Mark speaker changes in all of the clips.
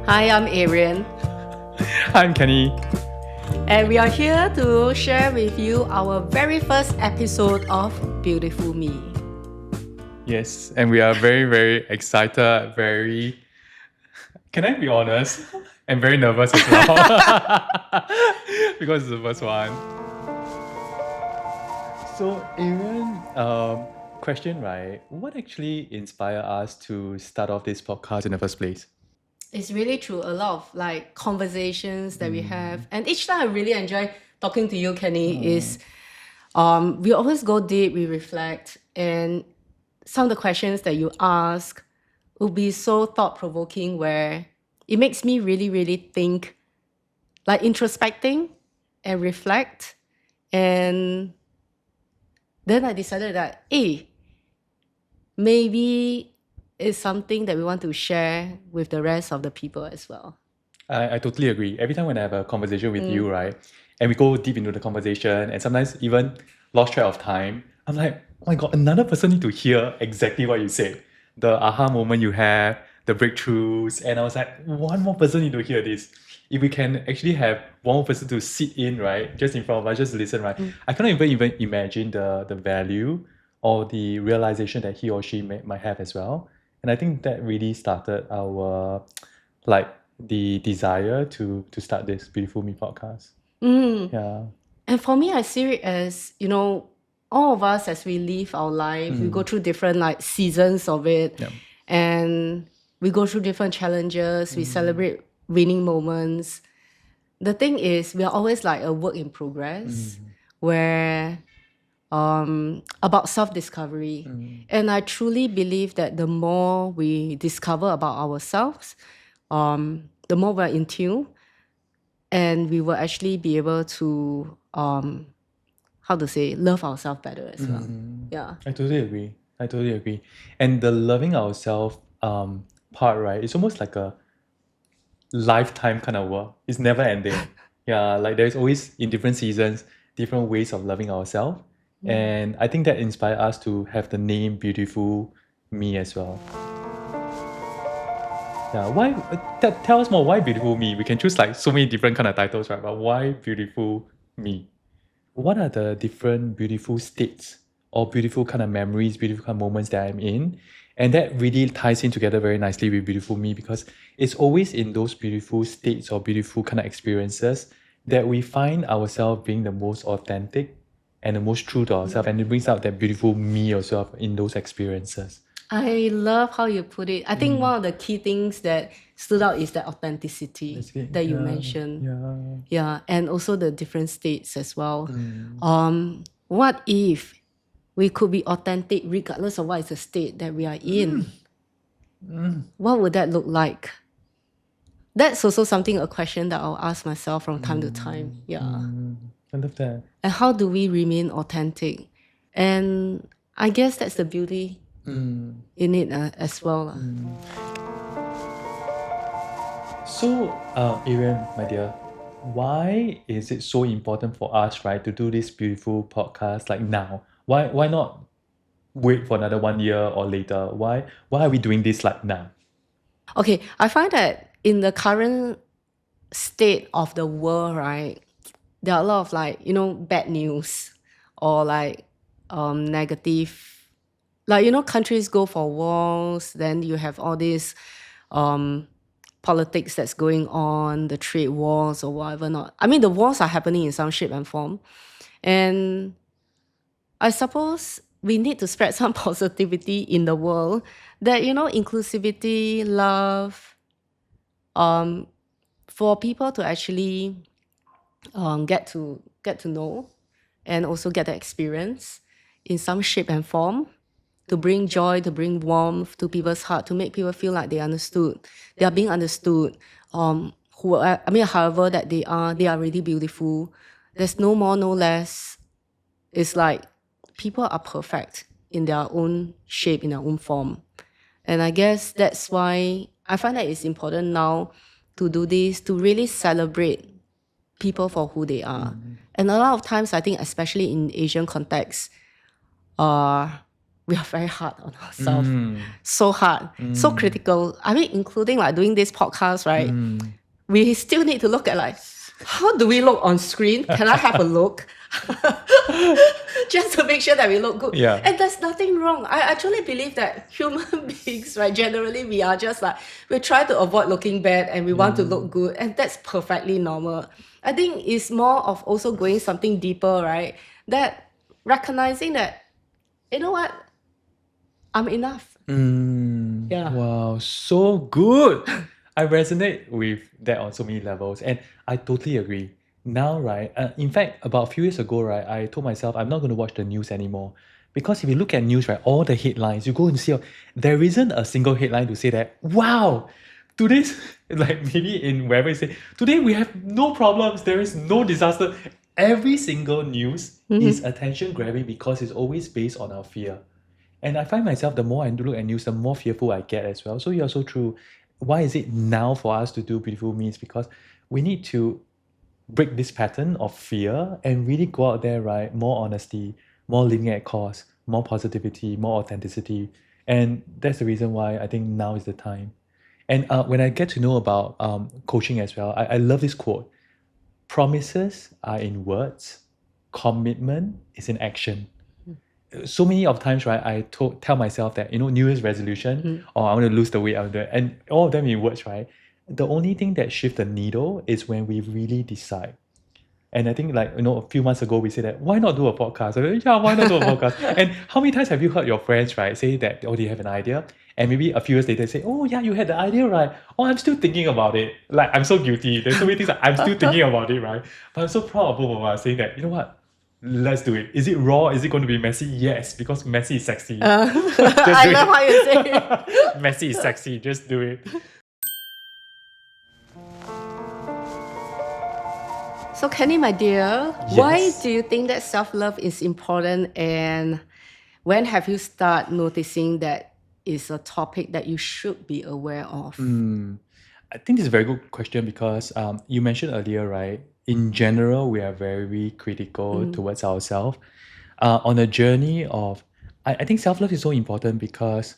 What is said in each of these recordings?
Speaker 1: Hi, I'm Ariane,
Speaker 2: I'm Kenny.
Speaker 1: and we are here to share with you our very first episode of Beautiful Me.
Speaker 2: Yes, and we are very, very excited, very, can I be honest? I'm very nervous as well. Because it's the first one. So, Aaron, question, right? What actually inspired us to start off this podcast in the first place?
Speaker 1: It's really true. A lot of conversations that we have, and each time I really enjoy talking to you, Kenny. Is we always go deep, we reflect, and some of the questions that you ask will be so thought provoking, where it makes me really, really think, like introspecting and reflect, and then I decided that, hey, maybe it's something that we want to share with the rest of the people as well.
Speaker 2: I totally agree. Every time when I have a conversation with you, right, and we go deep into the conversation, and sometimes even lost track of time, I'm like, oh my god, another person need to hear exactly what you said, the aha moment you have, the breakthroughs, and I was like, one more person need to hear this. If we can actually have one more person to sit in, right, just in front of us, just listen, right, I cannot even imagine the value or the realization that he or she might have as well. And I think that really started our like the desire to start this Beautiful Me podcast. Yeah.
Speaker 1: And for me, I see it as, all of us as we live our life, we go through different seasons of it.
Speaker 2: Yeah.
Speaker 1: And we go through different challenges, we celebrate winning moments. The thing is, we are always like a work in progress where about self-discovery. And I truly believe that the more we discover about ourselves, the more we're in tune, and we will actually be able to love ourselves better as well. Yeah.
Speaker 2: I totally agree. I totally agree. And the loving ourselves part, right? It's almost like a lifetime kind of work. It's never ending. Yeah, like there's always in different seasons, different ways of loving ourselves. And I think that inspired us to have the name Beautiful Me as well. Yeah, why? Tell us more. Why Beautiful Me? We can choose like so many different kind of titles, right? But why Beautiful Me? What are the different beautiful states or beautiful kind of memories, beautiful kind of moments that I'm in? And that really ties in together very nicely with Beautiful Me because it's always in those beautiful states or beautiful kind of experiences that we find ourselves being the most authentic and the most true to ourselves. And it brings out that beautiful me also in those experiences.
Speaker 1: I love how you put it. I think one of the key things that stood out is the authenticity that you mentioned. Yeah, and also the different states as well. What if we could be authentic regardless of what is the state that we are in? What would that look like? That's also a question that I'll ask myself from time to time. Yeah.
Speaker 2: I love that.
Speaker 1: And how do we remain authentic? And I guess that's the beauty in it as well.
Speaker 2: So, Ariane, my dear, why is it so important for us, right, to do this beautiful podcast like now? Why not wait for another 1 year or later? Why are we doing this like now?
Speaker 1: Okay, I find that in the current state of the world, right, there are a lot of bad news or negative, countries go for wars, then you have all this politics that's going on, the trade wars or whatever not. I mean, the wars are happening in some shape and form. And I suppose we need to spread some positivity in the world that, inclusivity, love, for people to actually get to know and also get the experience in some shape and form, to bring joy, to bring warmth to people's heart, to make people feel like they are being understood. However that they are really beautiful. There's no more, no less. It's like people are perfect in their own shape, in their own form. And I guess that's why I find that it's important now to do this, to really celebrate people for who they are. And a lot of times, I think, especially in Asian context, we are very hard on ourselves.
Speaker 2: Mm.
Speaker 1: So hard, so critical. I mean, including like doing this podcast, right? We still need to look at like, how do we look on screen? Can I have a look? Just to make sure that we look good.
Speaker 2: Yeah.
Speaker 1: And there's nothing wrong. I actually believe that human beings, right, generally we are just like, we try to avoid looking bad and we want to look good. And that's perfectly normal. I think it's more of also going something deeper, right? That recognizing that, you know what? I'm enough. Yeah.
Speaker 2: Wow, so good. I resonate with that on so many levels, and I totally agree. Now, right? In fact, about a few years ago, right, I told myself I'm not going to watch the news anymore because if you look at news, right, all the headlines, you go and see, there isn't a single headline to say that, wow, today's like maybe in wherever you say today we have no problems, there is no disaster. Every single news is attention grabbing because it's always based on our fear. And I find myself, the more I look at news, the more fearful I get as well. So you're so true. Why is it now for us to do Beautiful Means? Because we need to break this pattern of fear and really go out there, right? More honesty, more living at cause, more positivity, more authenticity. And that's the reason why I think now is the time. And when I get to know about coaching as well, I love this quote. Promises are in words, commitment is in action. So many of times, right, I tell myself that, New Year's resolution, or I want to lose the weight, I want to do it. And all of them in words, right? The only thing that shifts the needle is when we really decide. And I think a few months ago, we said that, why not do a podcast? I said, yeah, why not do a podcast? And how many times have you heard your friends, right, say that, oh, they have an idea? And maybe a few years later, say, oh, yeah, you had the idea, right? Oh, I'm still thinking about it. Like, I'm so guilty. There's so many things that I'm still thinking about it, right? But I'm so proud of both of us saying that, you know what? Let's do it. Is it raw? Is it going to be messy? Yes, because messy is sexy.
Speaker 1: I love how you say it.
Speaker 2: Messy is sexy. Just do it.
Speaker 1: So Kenny, my dear, why do you think that self-love is important, and when have you started noticing that it's a topic that you should be aware of?
Speaker 2: I think this is a very good question because you mentioned earlier, right? In general, we are very critical towards ourselves. On a journey of, I think self-love is so important because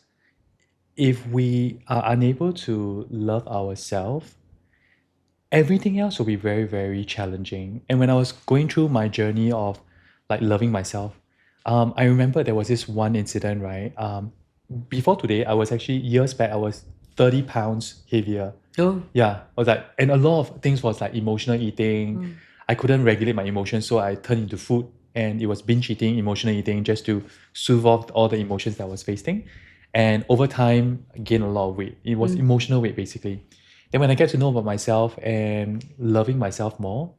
Speaker 2: if we are unable to love ourselves, everything else will be very challenging. And when I was going through my journey of like loving myself, I remember there was this one incident, right? Before today, I was actually, years back, I was 30 pounds heavier.
Speaker 1: Oh.
Speaker 2: Yeah, I was like, and a lot of things was like emotional eating. I couldn't regulate my emotions, so I turned into food, and it was binge eating, emotional eating, just to soothe off all the emotions that I was facing. And over time, I gained a lot of weight. It was emotional weight, basically. Then when I get to know about myself and loving myself more,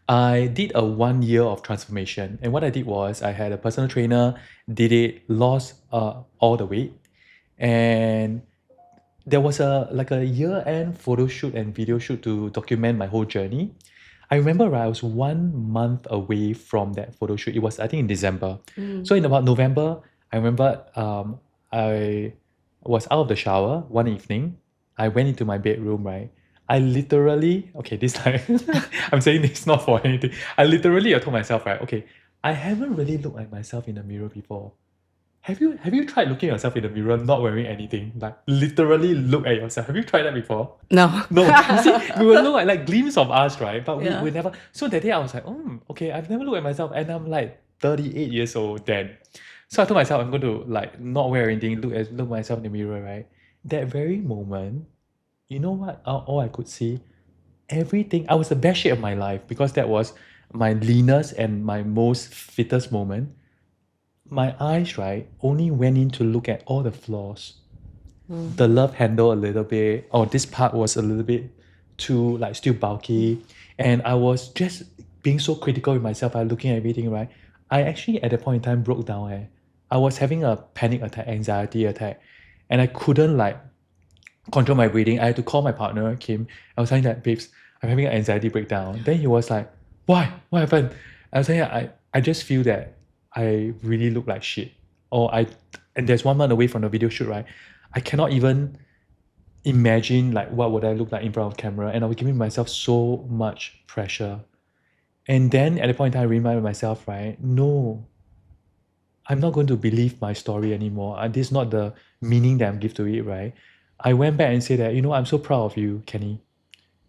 Speaker 2: I did a 1 year of transformation. And what I did was I had a personal trainer, did it, lost all the weight. And there was a year-end photo shoot and video shoot to document my whole journey. I remember, right, I was 1 month away from that photo shoot. It was, I think, in December. So in about November, I remember I was out of the shower one evening. I went into my bedroom, right? I literally, okay, this time, I'm saying this not for anything. I told myself, right, okay, I haven't really looked at myself in the mirror before. Have you tried looking at yourself in the mirror not wearing anything? Like literally look at yourself. Have you tried that before?
Speaker 1: No.
Speaker 2: No. You see, we will look at like glimpse of us, right? But
Speaker 1: Yeah.
Speaker 2: we never. So that day I was like, okay, I've never looked at myself, and I'm like 38 years old then. So I told myself I'm going to like not wear anything, look at myself in the mirror, right? That very moment, you know what? All I could see, everything. I was the best shape of my life because that was my leanest and my most fittest moment. My eyes, right, only went in to look at all the flaws. The love handle a little bit, or this part was a little bit too, like, still bulky. And I was just being so critical with myself. I was looking at everything, right? I actually, at that point in time, broke down. I was having a panic attack, anxiety attack. And I couldn't, like, control my breathing. I had to call my partner, Kim. I was saying that, babes, I'm having an anxiety breakdown. Then he was like, why? What happened? I was saying, I just feel that I really look like shit. And there's 1 month away from the video shoot, right? I cannot even imagine like what would I look like in front of camera, and I was giving myself so much pressure. And then at the point in time, I reminded myself, right? No, I'm not going to believe my story anymore. And this is not the meaning that I'm give to it, right? I went back and said that, I'm so proud of you, Kenny.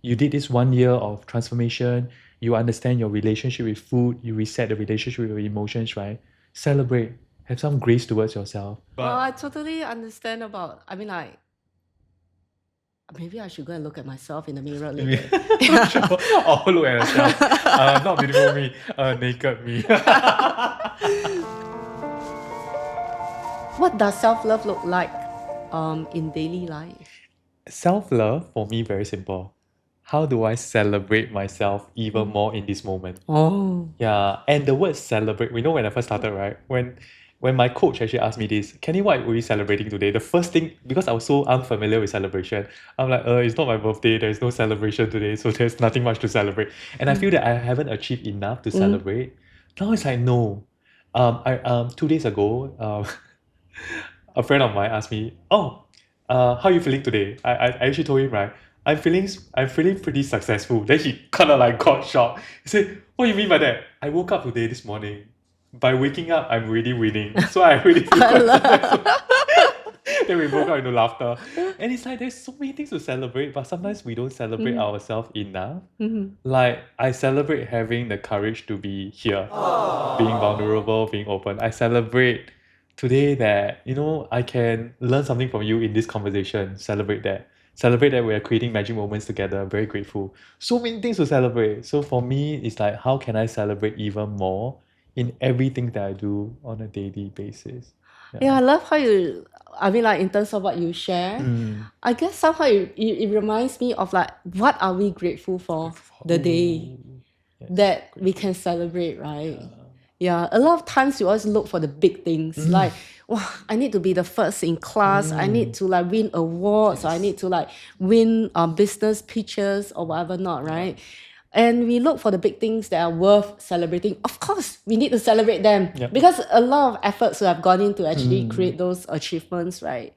Speaker 2: You did this 1 year of transformation. You understand your relationship with food. You reset the relationship with your emotions, right? Celebrate. Have some grace towards yourself.
Speaker 1: Well, I totally understand about, maybe I should go and look at myself in the mirror later.
Speaker 2: Sure. Oh, look at yourself. Not beautiful me, naked me.
Speaker 1: What does self-love look like in daily life?
Speaker 2: Self-love, for me, very simple. How do I celebrate myself even more in this moment?
Speaker 1: Oh.
Speaker 2: Yeah, and the word celebrate, we know when I first started, right? When my coach actually asked me this, Kenny, what were you celebrating today? The first thing, because I was so unfamiliar with celebration, I'm like, it's not my birthday, there's no celebration today, so there's nothing much to celebrate. And I feel that I haven't achieved enough to celebrate. Now it's like, no. 2 days ago, a friend of mine asked me, how are you feeling today? I actually told him, right, I'm feeling pretty successful. Then he kind of like got shocked. He said, what do you mean by that? I woke up today this morning. By waking up, I'm really winning. So I really feel quite successful. Then we broke out into laughter. And it's like there's so many things to celebrate, but sometimes we don't celebrate ourselves enough. Like I celebrate having the courage to be here, being vulnerable, being open. I celebrate today that, I can learn something from you in this conversation. Celebrate that. Celebrate that we are creating magic moments together. I'm very grateful. So many things to celebrate. So for me, it's like, how can I celebrate even more in everything that I do on a daily basis?
Speaker 1: Yeah, I love how you, in terms of what you share, I guess somehow it reminds me of like, what are we grateful for the day that we can celebrate, right? Yeah, a lot of times you always look for the big things, like, wow, I need to be the first in class, I need to like win awards, or I need to like win business pitches or whatever not, right? And we look for the big things that are worth celebrating. Of course, we need to celebrate them because a lot of efforts have gone in to actually create those achievements, right?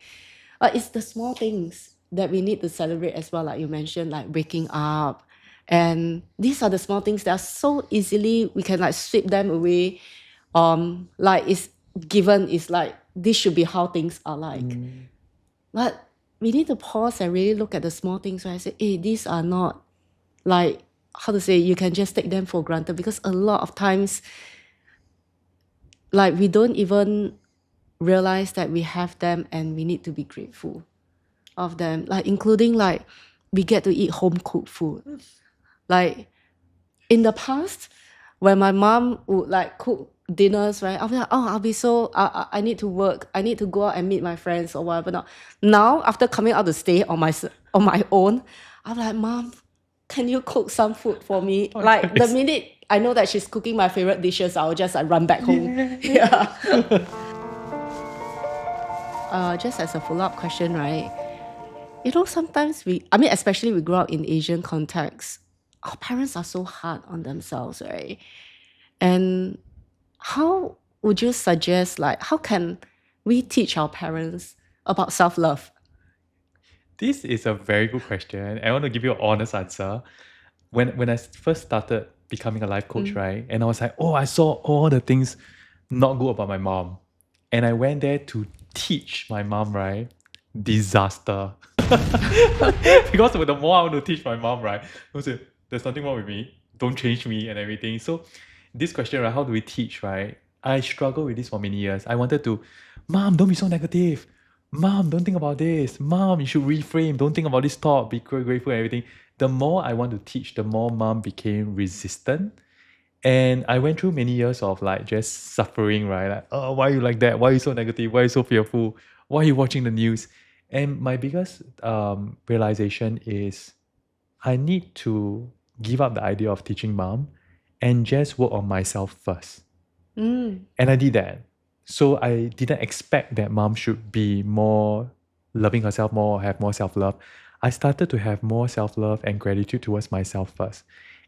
Speaker 1: But it's the small things that we need to celebrate as well, like you mentioned, like waking up. And these are the small things that are so easily we can like sweep them away. Like it's given, it's like this should be how things are like. But we need to pause and really look at the small things where I say, hey, these are not like, how to say, you can just take them for granted, because a lot of times, like, we don't even realize that we have them and we need to be grateful of them, like including like we get to eat home cooked food. Like in the past, when my mom would like cook dinners, right, I'll be like, I'll be so I need to work, I need to go out and meet my friends or whatever. Now after coming out to stay on my own, I'm like, Mom, can you cook some food for me? Like the minute I know that she's cooking my favorite dishes, I'll just like run back home. Yeah. Just as a follow-up question, right? Sometimes especially we grow up in Asian context, our parents are so hard on themselves, right? And how would you suggest, like, how can we teach our parents about self-love?
Speaker 2: This is a very good question. I want to give you an honest answer. When I first started becoming a life coach, right? And I was like, I saw all the things not good about my mom. And I went there to teach my mom, right? Disaster. Because the more I want to teach my mom, right? I was like, there's nothing wrong with me. Don't change me and everything. So this question, right? How do we teach, right? I struggled with this for many years. I wanted to, Mom, don't be so negative. Mom, don't think about this. Mom, you should reframe. Don't think about this thought. Be grateful and everything. The more I want to teach, the more mom became resistant. And I went through many years of like just suffering, right? Like, why are you like that? Why are you so negative? Why are you so fearful? Why are you watching the news? And my biggest realization is I need to give up the idea of teaching mom and just work on myself first. And I did that. So I didn't expect that mom should be more loving herself more, have more self-love. I started to have more self-love and gratitude towards myself first.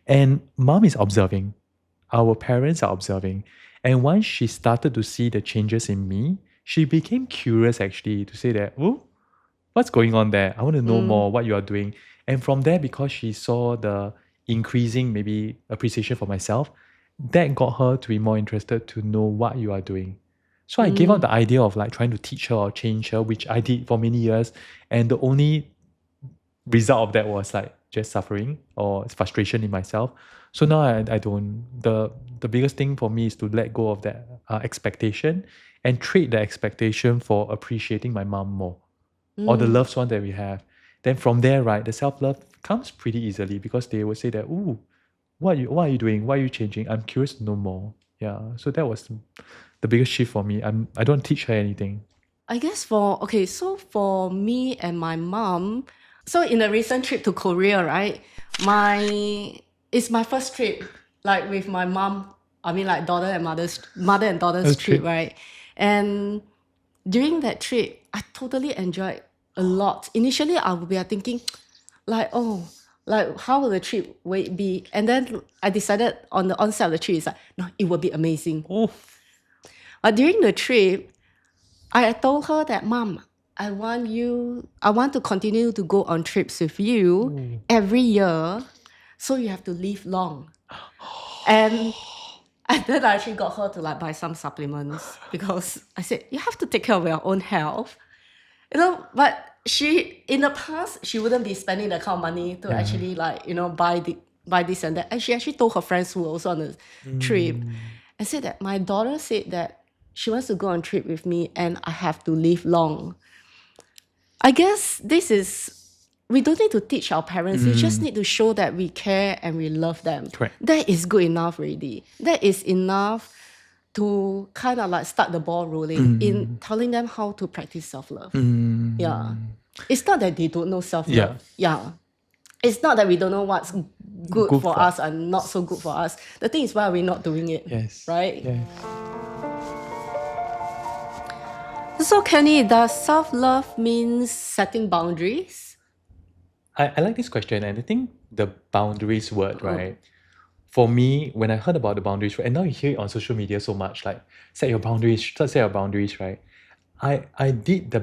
Speaker 2: And mom is observing. Our parents are observing. And once she started to see the changes in me, she became curious actually to say that, what's going on there? I want to know more what you are doing. And from there, because she saw the increasing maybe appreciation for myself, that got her to be more interested to know what you are doing. So I gave up the idea of like trying to teach her or change her, which I did for many years. And the only result of that was like just suffering or frustration in myself. So now I don't. The biggest thing for me is to let go of that expectation and trade the expectation for appreciating my mom more or the loved one that we have. Then from there, right, the self-love comes pretty easily because they would say that, ooh, what are you doing? Why are you changing? I'm curious to know more. Yeah. So that was the biggest shift for me. I don't teach her anything.
Speaker 1: I guess so for me and my mom, so in a recent trip to Korea, right? It's my first trip, like with my mom. I mean, like mother and daughter's
Speaker 2: That's
Speaker 1: trip,
Speaker 2: true.
Speaker 1: right? And during that trip, I totally enjoyed a lot. Initially, I would be thinking, like, oh, like how will the trip be? And then I decided on the onset of the trip, it's like, no, it will be amazing.
Speaker 2: Oh,
Speaker 1: But during the trip, I told her that, Mom, I want to continue to go on trips with you every year, so you have to live long. And then I actually got her to like buy some supplements because I said, you have to take care of your own health. But in the past, she wouldn't be spending that kind of money to actually like, buy this and that. And she actually told her friends who were also on the trip and said that my daughter said that she wants to go on trip with me and I have to live long. I guess we don't need to teach our parents. We just need to show that we care and we love them.
Speaker 2: correct.
Speaker 1: That is good enough already. That is enough to kind of like start the ball rolling in telling them how to practice self-love. Yeah. It's not that they don't know self-love. Yeah. It's not that we don't know what's good for us and not so good for us. The thing is, why are we not doing it?
Speaker 2: Yes.
Speaker 1: Right?
Speaker 2: Yes.
Speaker 1: So, Kenny, does self-love mean setting boundaries?
Speaker 2: I like this question, and I think the boundaries word, right? For me, when I heard about the boundaries, right, and now you hear it on social media so much, like set your boundaries, set your boundaries, right? I did the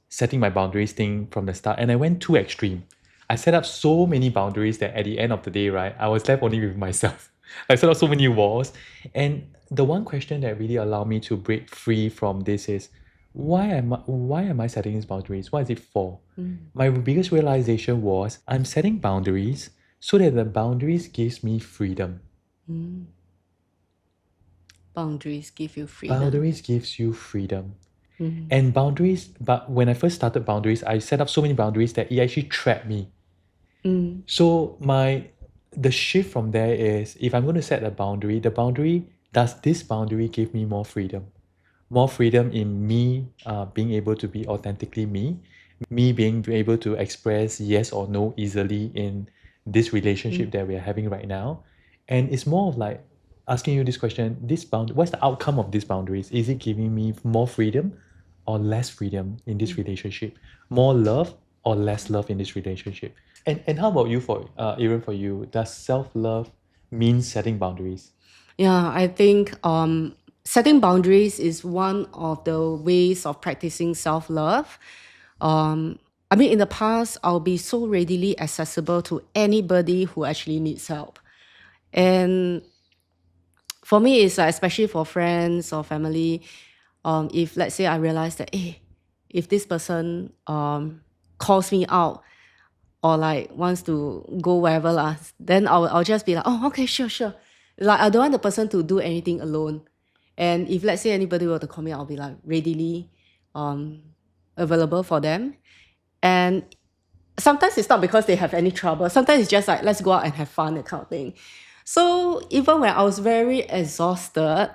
Speaker 2: setting my boundaries thing from the start, and I went too extreme. I set up so many boundaries that at the end of the day, right, I was left only with myself. I set up so many walls. And the one question that really allowed me to break free from this is, why am I setting these boundaries? What is it for? My biggest realization was I'm setting boundaries so that the boundaries gives me freedom.
Speaker 1: Boundaries give you freedom.
Speaker 2: Boundaries gives you freedom. And boundaries, but when I first started boundaries, I set up so many boundaries that it actually trapped me. So the shift from there is, if I'm going to set a boundary, does this boundary give me more freedom? More freedom in me being able to be authentically me being able to express yes or no easily in this relationship that we are having right now. And it's more of like asking you this question, what's the outcome of these boundaries? Is it giving me more freedom or less freedom in this relationship? More love or less love in this relationship? And how about you, Ariane, for you? Does self-love mean setting boundaries?
Speaker 1: Yeah, I think setting boundaries is one of the ways of practicing self-love. I mean, in the past, I'll be so readily accessible to anybody who actually needs help. And for me, it's like, especially for friends or family, if let's say I realize that, hey, if this person calls me out or like wants to go wherever lah, then I'll just be like, oh, okay, sure. Like I don't want the person to do anything alone. And if let's say anybody were to call me, I'll be like readily available for them. And sometimes it's not because they have any trouble. Sometimes it's just like, let's go out and have fun, that kind of thing. So even when I was very exhausted,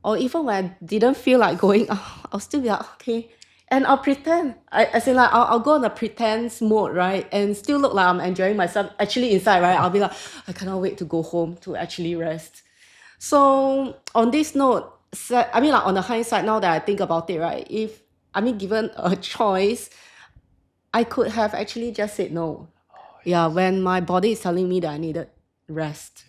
Speaker 1: or even when I didn't feel like going out, I'll still be like, okay. And I'll pretend. I'll go on a pretense mode, right? And still look like I'm enjoying myself. Actually inside, right? I'll be like, I cannot wait to go home to actually rest. So on this note, on the hindsight, now that I think about it, right? Given a choice, I could have actually just said no. Yeah, when my body is telling me that I needed rest.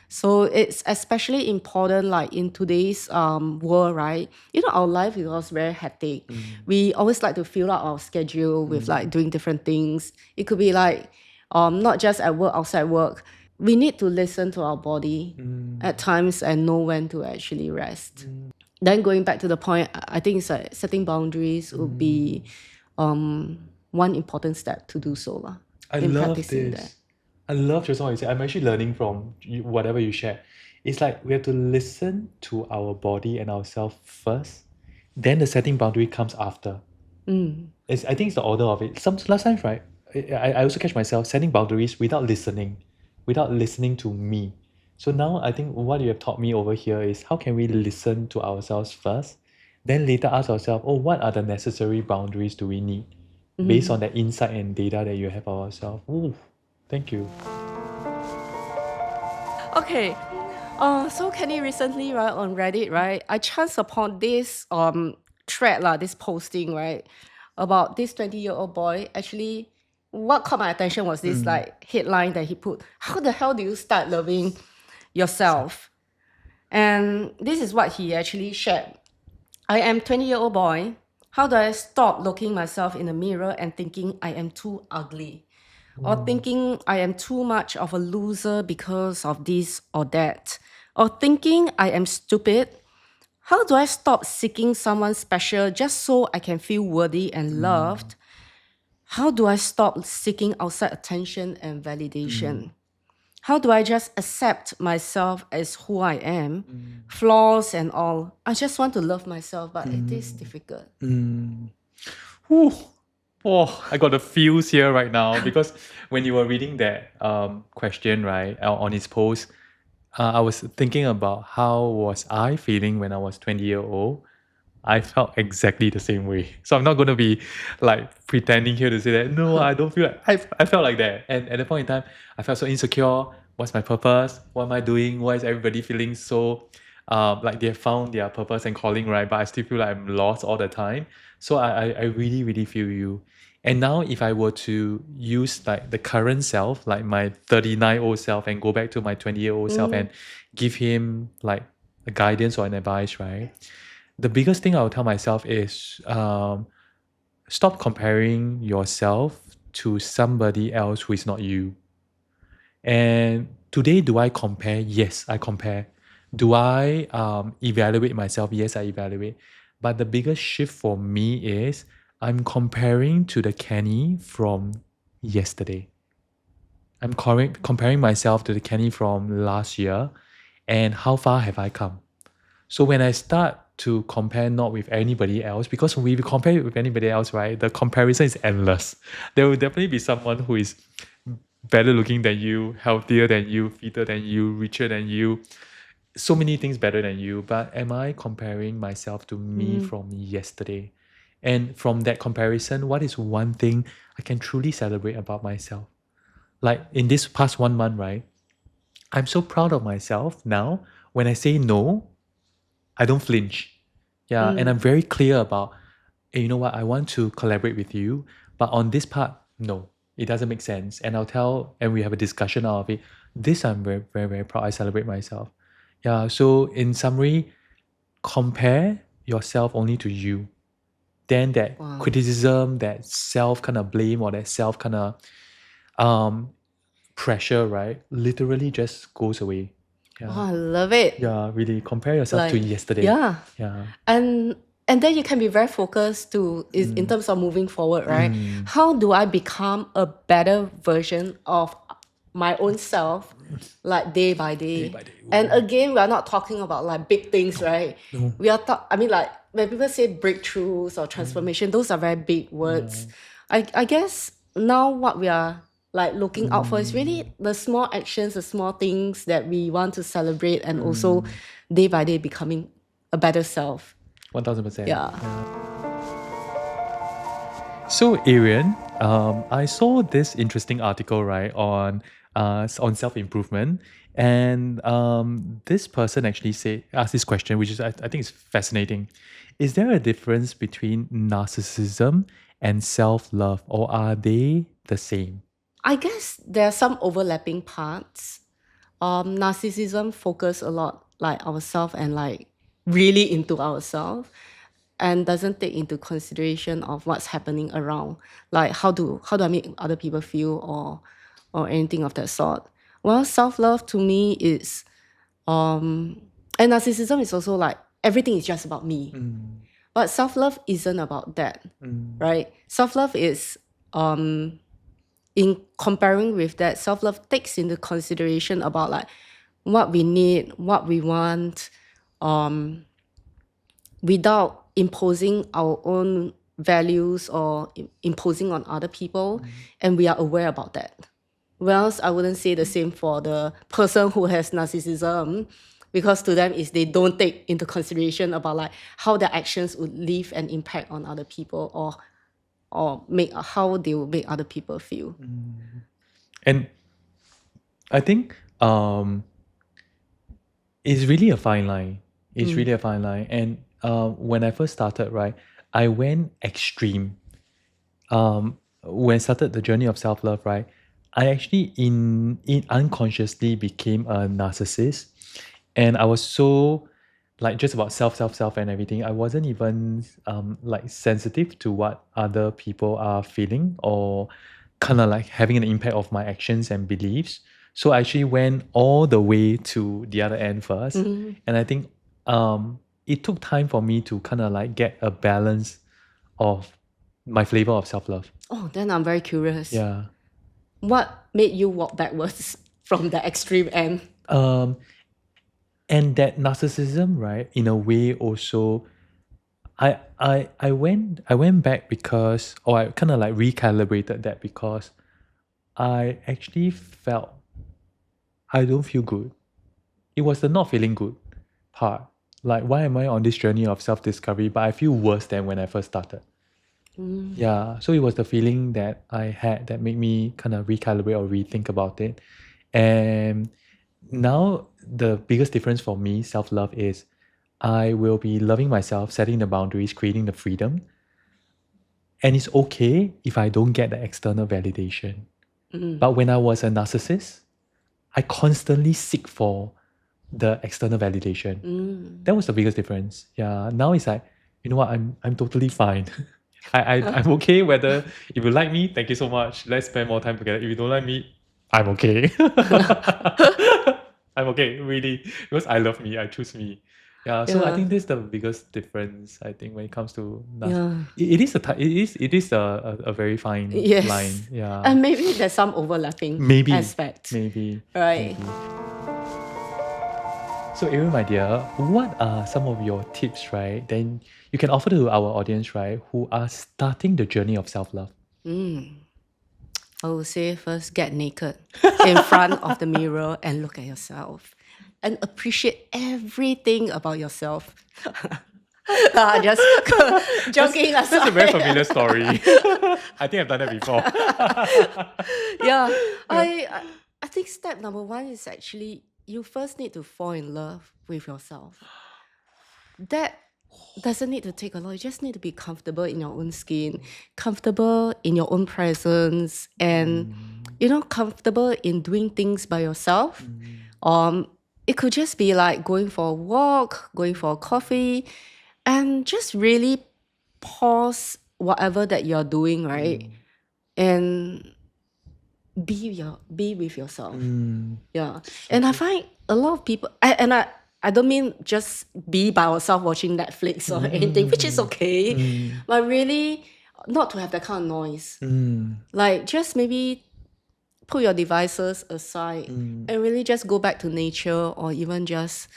Speaker 1: So it's especially important, like in today's world, right? Our life is always very hectic. We always like to fill out our schedule with like doing different things. It could be like not just at work, outside work. We need to listen to our body at times and know when to actually rest. then going back to the point, I think it's like setting boundaries would be one important step to do so lah,
Speaker 2: I
Speaker 1: in
Speaker 2: love
Speaker 1: practicing that.
Speaker 2: this. I love just what you said. I'm actually learning from whatever you share. It's like we have to listen to our body and ourselves first, then the setting boundary comes after. I think it's the order of it. Last times, right? I also catch myself setting boundaries without listening to me. So now I think what you have taught me over here is how can we listen to ourselves first, then later ask ourselves, oh, what are the necessary boundaries do we need based on the insight and data that you have of ourselves. Ooh, thank you.
Speaker 1: Okay. So Kenny, recently, right, on Reddit, right, I chanced upon this thread lah, this posting, right, about this 20-year-old boy. Actually, what caught my attention was this like headline that he put: "How the hell do you start loving yourself?" And this is what he actually shared. I am 20-year-old boy. How do I stop looking myself in the mirror and thinking I am too ugly? Or thinking I am too much of a loser because of this or that? Or thinking I am stupid? How do I stop seeking someone special just so I can feel worthy and loved? How do I stop seeking outside attention and validation? How do I just accept myself as who I am, flaws and all? I just want to love myself, but it is difficult.
Speaker 2: Whew. Oh, I got the feels here right now because when you were reading that question, right, on his post, I was thinking about how was I feeling when I was 20-year-old. I felt exactly the same way. So I'm not going to be like pretending here to say that, no, I don't feel like, I felt like that. And at that point in time, I felt so insecure. What's my purpose? What am I doing? Why is everybody feeling so like they have found their purpose and calling, right? But I still feel like I'm lost all the time. So I really, really feel you. And now if I were to use like the current self, like my 39-year-old self and go back to my 20-year-old self and give him like a guidance or an advice, right? The biggest thing I'll tell myself is stop comparing yourself to somebody else who is not you. And today, do I compare? Yes, I compare. Do I evaluate myself? Yes, I evaluate. But the biggest shift for me is I'm comparing to the Kenny from yesterday. I'm comparing myself to the Kenny from last year and how far have I come. So when I start to compare not with anybody else, because when we compare it with anybody else, right, the comparison is endless. There will definitely be someone who is better looking than you, healthier than you, fitter than you, richer than you, so many things better than you. But am I comparing myself to me from yesterday? And from that comparison, what is one thing I can truly celebrate about myself? Like in this past 1 month, right? I'm so proud of myself now. When I say no, I don't flinch. Yeah, and I'm very clear about, hey, you know what, I want to collaborate with you, but on this part, no, it doesn't make sense. And I'll tell, and we have a discussion out of it. This I'm very, very, very proud. I celebrate myself. Yeah, so in summary, compare yourself only to you. Then that criticism, that self kind of blame or that self kind of pressure, right, literally just goes away. Yeah.
Speaker 1: Oh, I love it.
Speaker 2: Yeah, really compare yourself to yesterday.
Speaker 1: Yeah.
Speaker 2: Yeah.
Speaker 1: And then you can be very focused to is in terms of moving forward, right? How do I become a better version of my own self, like day by day?
Speaker 2: by day.
Speaker 1: And again, we are not talking about like big things, right? We are I mean, like when people say breakthroughs or transformation, those are very big words. I guess now what we are like looking out for is really the small actions, the small things that we want to celebrate, and also day by day becoming a better self.
Speaker 2: 1000%.
Speaker 1: Yeah.
Speaker 2: So, Ariane, I saw this interesting article, right, on self improvement, and this person actually asked this question, which is I think is fascinating. Is there a difference between narcissism and self love, or are they the same?
Speaker 1: I guess there are some overlapping parts. Narcissism focus a lot like ourselves and like really into ourselves, and doesn't take into consideration of what's happening around, like how do I make other people feel or anything of that sort. Well, self-love to me is and narcissism is also like everything is just about me. But self-love isn't about that, right? Self-love is, in comparing with that, self-love takes into consideration about like what we need, what we want, without imposing our own values or imposing on other people, and we are aware about that. Whereas I wouldn't say the same for the person who has narcissism, because to them is they don't take into consideration about like how their actions would leave an impact on other people, or make how they will make other people feel.
Speaker 2: And I think it's really a fine line. It's really a fine line. And when I first started, right, I went extreme. When I started the journey of self-love, right, I actually in unconsciously became a narcissist. And I was so like just about self and everything. I wasn't even like sensitive to what other people are feeling, or kind of like having an impact of my actions and beliefs. So I actually went all the way to the other end first. And I think it took time for me to kind of like get a balance of my flavor of self-love.
Speaker 1: Oh, then I'm very curious.
Speaker 2: Yeah.
Speaker 1: What made you walk backwards from the extreme end?
Speaker 2: And that narcissism, right, in a way also, I went back because, or I kind of like recalibrated that because I actually felt I don't feel good. It was the not feeling good part. Like, why am I on this journey of self-discovery, but I feel worse than when I first started? Yeah, so it was the feeling that I had that made me kind of recalibrate or rethink about it. And now the biggest difference for me, self-love, is I will be loving myself, setting the boundaries, creating the freedom. And it's okay if I don't get the external validation. But when I was a narcissist, I constantly seek for the external validation. That was the biggest difference. Yeah. Now it's like, you know what, I'm totally fine. I'm okay whether if you like me, thank you so much. Let's spend more time together. If you don't like me, I'm okay. I'm okay, really. Because I love me, I choose me. Yeah, so I think this is the biggest difference, I think, when it comes to it is a very fine line. Yeah.
Speaker 1: And maybe there's some overlapping aspect.
Speaker 2: Maybe.
Speaker 1: Right.
Speaker 2: So Ariane, my dear, what are some of your tips, right, then you can offer to our audience, right, who are starting the journey of self-love?
Speaker 1: I would say first, get naked in front of the mirror and look at yourself and appreciate everything about yourself. Just joking aside.
Speaker 2: That's a very familiar story. I think I've done that before.
Speaker 1: I think step number one is actually you first need to fall in love with yourself. That doesn't need to take a lot. You just need to be comfortable in your own skin, comfortable in your own presence, and comfortable in doing things by yourself. It could just be like going for a walk, going for a coffee, and just really pause whatever that you're doing, right? And be with yourself. Yeah. And I find a lot of people, I don't mean just be by yourself watching Netflix or anything, which is okay, but really not to have that kind of noise. Like just maybe put your devices aside and really just go back to nature, or even just,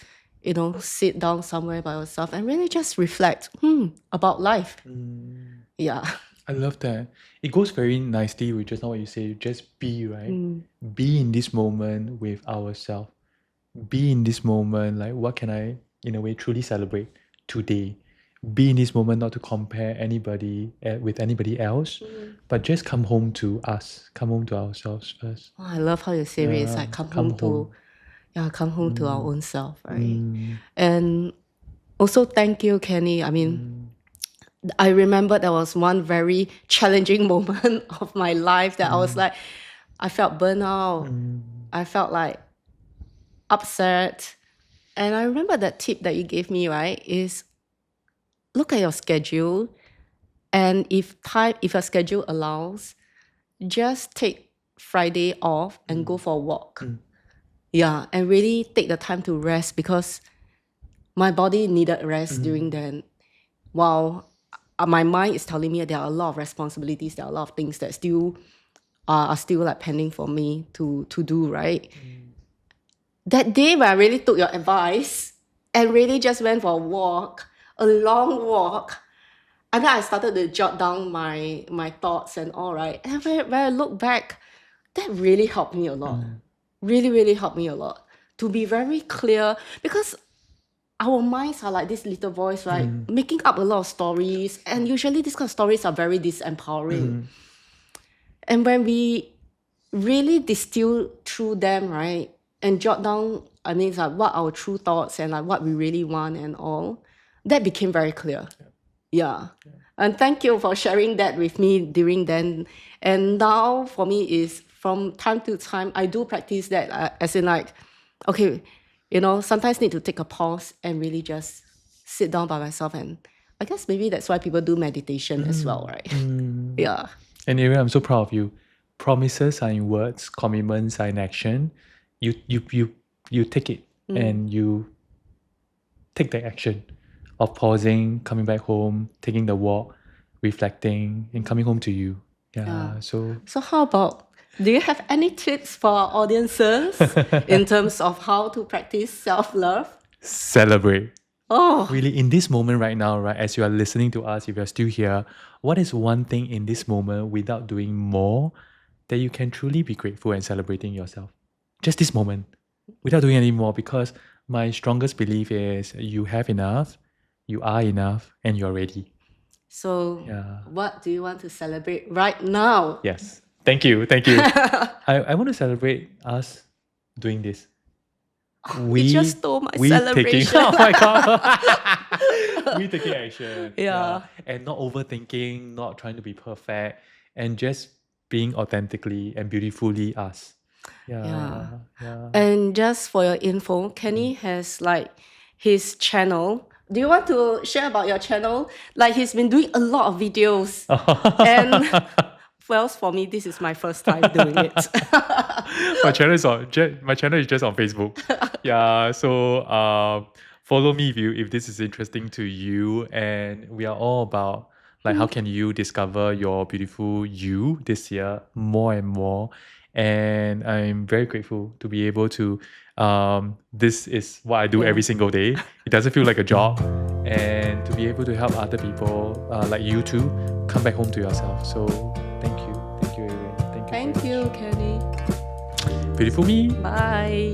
Speaker 1: sit down somewhere by yourself and really just reflect about life. Yeah.
Speaker 2: I love that. It goes very nicely with just now what you say, just be, right? Be in this moment with ourselves. Be in this moment, like what can I, in a way, truly celebrate today? Be in this moment, not to compare anybody with anybody else, but just come home to us, come home to ourselves first.
Speaker 1: Oh, I love how you say it. It's like come home to our own self, right? And also thank you, Kenny. I mean, I remember there was one very challenging moment of my life that I was like, I felt burnout. I felt like upset. And I remember that tip that you gave me, right, is look at your schedule. And if your schedule allows, just take Friday off and go for a walk. Yeah, and really take the time to rest, because my body needed rest during then. While my mind is telling me there are a lot of responsibilities, there are a lot of things that still are still like pending for me to do, right? That day when I really took your advice and really just went for a walk, a long walk, and then I started to jot down my thoughts and all, right? And when I look back, that really helped me a lot. Really, really helped me a lot to be very clear, because our minds are like this little voice, right? Making up a lot of stories, and usually these kind of stories are very disempowering. And when we really distill through them, right, and jot down, I mean, like what our true thoughts and like what we really want and all, that became very clear. Yeah. And thank you for sharing that with me during then. And now for me is from time to time, I do practice that, as in like, okay, sometimes need to take a pause and really just sit down by myself. And I guess maybe that's why people do meditation as well, right? Yeah.
Speaker 2: And Ariane, I'm so proud of you. Promises are in words, commitments are in action. You take it and you take the action of pausing, coming back home, taking the walk, reflecting, and coming home to you. So
Speaker 1: how about, do you have any tips for our audiences in terms of how to practice self-love?
Speaker 2: celebrate.
Speaker 1: Oh,
Speaker 2: Really, in this moment right now, right, as you are listening to us, if you're still here, what is one thing in this moment without doing more that you can truly be grateful and celebrating yourself? Just this moment, without doing any more, because my strongest belief is you have enough, you are enough, and you're ready.
Speaker 1: so
Speaker 2: Yeah.
Speaker 1: what do you want to celebrate right now?
Speaker 2: Yes. Thank you. Thank you. I want to celebrate us doing this.
Speaker 1: You just stole my
Speaker 2: taking,
Speaker 1: celebration.
Speaker 2: oh my God. We taking action.
Speaker 1: Yeah.
Speaker 2: And not overthinking, not trying to be perfect, and just being authentically and beautifully us. Yeah.
Speaker 1: And just for your info, Kenny has like his channel. Do you want to share about your channel? Like he's been doing a lot of videos. And well, for me, this is my first time doing it.
Speaker 2: my channel is just on Facebook. Yeah, so follow me if this is interesting to you, and we are all about like how can you discover your beautiful you this year more and more. And I'm very grateful to be able to this is what I do every single day. It doesn't feel like a job, and to be able to help other people like you too come back home to yourself. So thank you, Ariane.
Speaker 1: Thank you, Kenny.
Speaker 2: Beautiful me.
Speaker 1: Bye.